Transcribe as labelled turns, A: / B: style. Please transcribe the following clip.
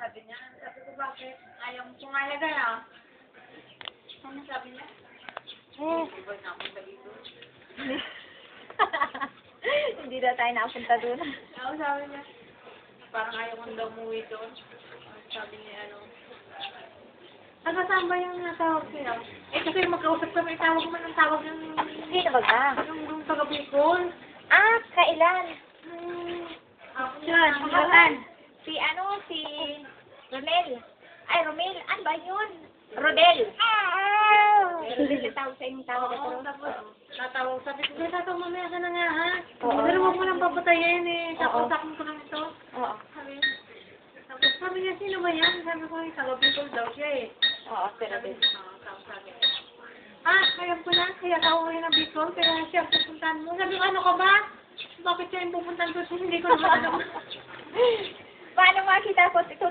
A: sabi niya. Sabi ko, bakit? Ayaw mo pumalaga na. Ano sabi niya? Iba na ako sa dito.
B: Hindi na tayo nakapunta doon.
A: Ako sabi niya, parang ayaw kong daw umuwi doon. Sabi niya, ano. Saan ba yung natawag siya? Eh, kasi magkausap kami, tawag mo ng tawag ng...
B: Sino ba ka?
A: Yung taga-Bicol.
B: Ah, kailan?
A: Saan?
B: Saan? Si Romel. Ay, Romel. Ano ba yun? Rodel. Rodel yung tawag sa inyong tawag.
A: Oo, tapos tatawag. Sabi ko, tatawag mamaya ka na nga, ha?
B: Oo.
A: Pero huwag mo lang papatayin, eh. Tapos sakong ko lang ito.
B: Oo.
A: Sabi niya, sino ba yan? Sabi ko, taga-Bicol daw siya, eh.
B: Oo, si Rodel.
A: Tapos sabi ko, kaya ko na. Kaya ako rin ng Bicol. Kaya siya pupuntahan mo. Sabi ko, ano ka ba? Bakit siya yung pupuntahan ko? Hindi ko naman alam.
B: Paano makita ko?